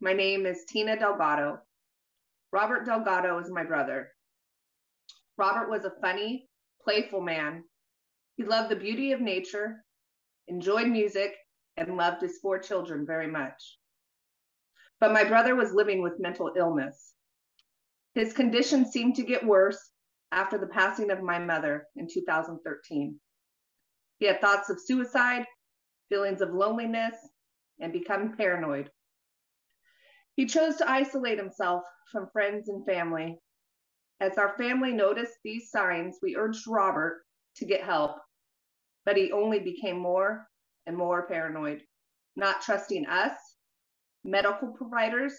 My name is Tina Delgado. Robert Delgado is my brother. Robert was a funny, playful man. He loved the beauty of nature, enjoyed music, and loved his 4 children very much. But my brother was living with mental illness. His condition seemed to get worse after the passing of my mother in 2013. He had thoughts of suicide, feelings of loneliness, and becoming paranoid. He chose to isolate himself from friends and family. As our family noticed these signs, we urged Robert to get help, but he only became more and more paranoid, not trusting us, medical providers,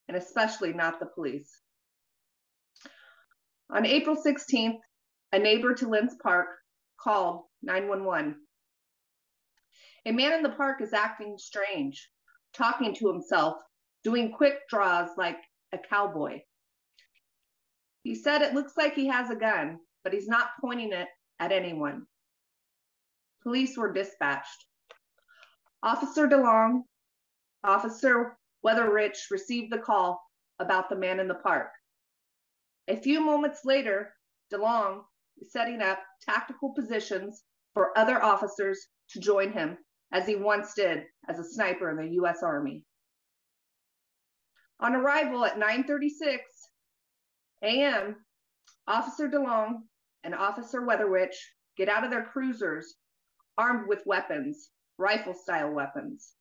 and especially not the police. On April 16th, a neighbor to Lents Park called 911. A man in the park is acting strange, talking to himself, doing quick draws like a cowboy. He said it looks like he has a gun, but he's not pointing it at anyone. Police were dispatched. Officer DeLong, Officer Weatherrich received the call about the man in the park. A few moments later, DeLong is setting up tactical positions for other officers to join him, as he once did as a sniper in the U.S. Army. On arrival at 9:36 a.m., Officer DeLong and Officer Weatherrich get out of their cruisers armed with weapons, rifle-style weapons,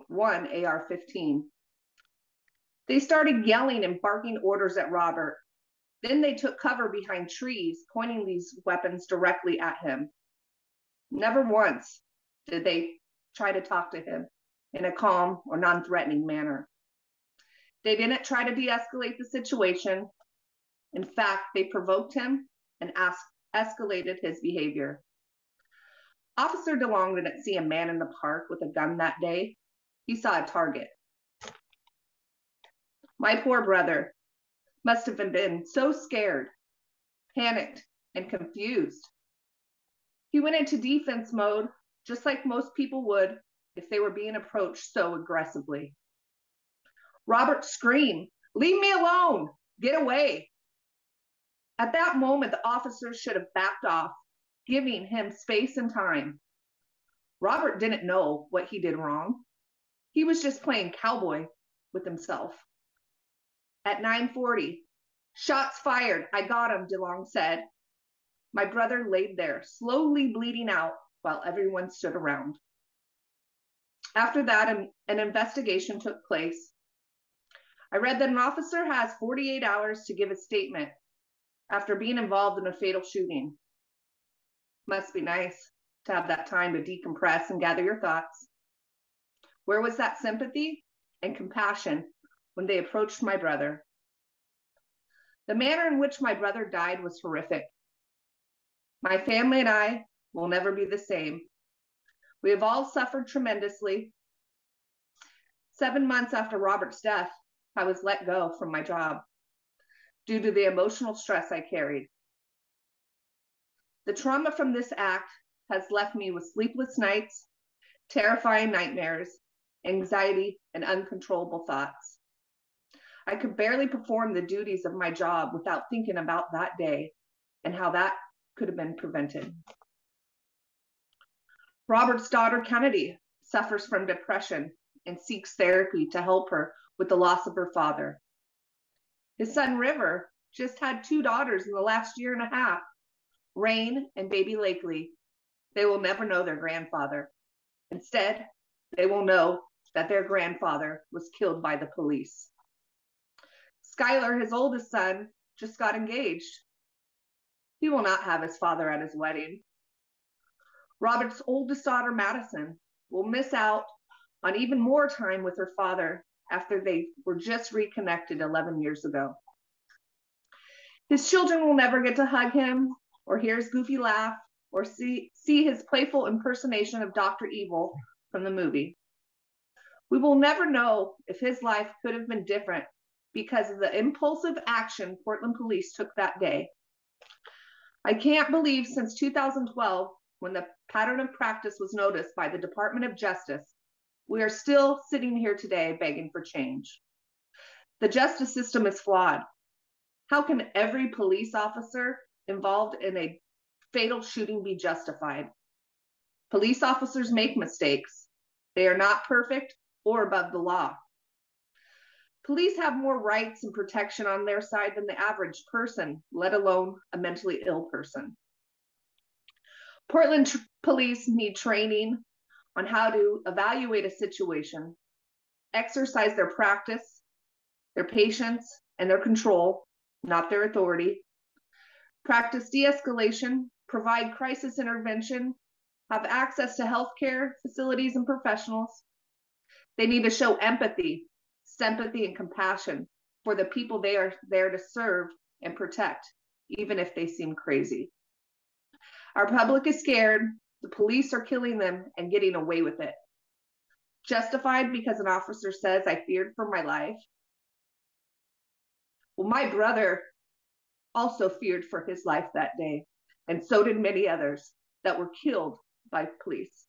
one AR-15. They started yelling and barking orders at Robert. Then they took cover behind trees, pointing these weapons directly at him. Never once did they try to talk to him in a calm or non-threatening manner. They didn't try to de-escalate the situation. In fact, they provoked him and escalated his behavior. Officer DeLong didn't see a man in the park with a gun that day. He saw a target. My poor brother must have been so scared, panicked, and confused. He went into defense mode, just like most people would if they were being approached so aggressively. Robert screamed, "Leave me alone! Get away!" At that moment, the officers should have backed off, giving him space and time. Robert didn't know what he did wrong. He was just playing cowboy with himself. At 9:40, "Shots fired, I got him," DeLong said. My brother laid there, slowly bleeding out, while everyone stood around. After that, an investigation took place. I read that an officer has 48 hours to give a statement after being involved in a fatal shooting. Must be nice to have that time to decompress and gather your thoughts. Where was that sympathy and compassion when they approached my brother? The manner in which my brother died was horrific. My family and I will never be the same. We have all suffered tremendously. 7 months after Robert's death, I was let go from my job due to the emotional stress I carried. The trauma from this act has left me with sleepless nights, terrifying nightmares, anxiety, and uncontrollable thoughts. I could barely perform the duties of my job without thinking about that day and how that could have been prevented. Robert's daughter, Kennedy, suffers from depression and seeks therapy to help her with the loss of her father. His son, River, just had 2 daughters in the last year and a half, Rain and baby Lakely. They will never know their grandfather. Instead, they will know that their grandfather was killed by the police. Skylar, his oldest son, just got engaged. He will not have his father at his wedding. Robert's oldest daughter, Madison, will miss out on even more time with her father after they were just reconnected 11 years ago. His children will never get to hug him or hear his goofy laugh or see his playful impersonation of Dr. Evil from the movie. We will never know if his life could have been different because of the impulsive action Portland police took that day. I can't believe since 2012, when the pattern of practice was noticed by the Department of Justice, we are still sitting here today begging for change. The justice system is flawed. How can every police officer involved in a fatal shooting be justified? Police officers make mistakes. They are not perfect or above the law. Police have more rights and protection on their side than the average person, let alone a mentally ill person. Portland police need training on how to evaluate a situation, exercise their practice, their patience, and their control, not their authority, practice de-escalation, provide crisis intervention, have access to healthcare facilities and professionals. They need to show empathy, sympathy, and compassion for the people they are there to serve and protect, even if they seem crazy. Our public is scared. The police are killing them and getting away with it. Justified because an officer says, "I feared for my life." Well, my brother also feared for his life that day, and so did many others that were killed by police.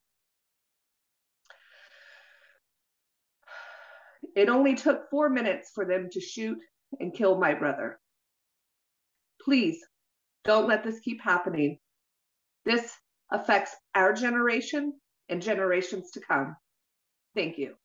It only took 4 minutes for them to shoot and kill my brother. Please don't let this keep happening. This affects our generation and generations to come. Thank you.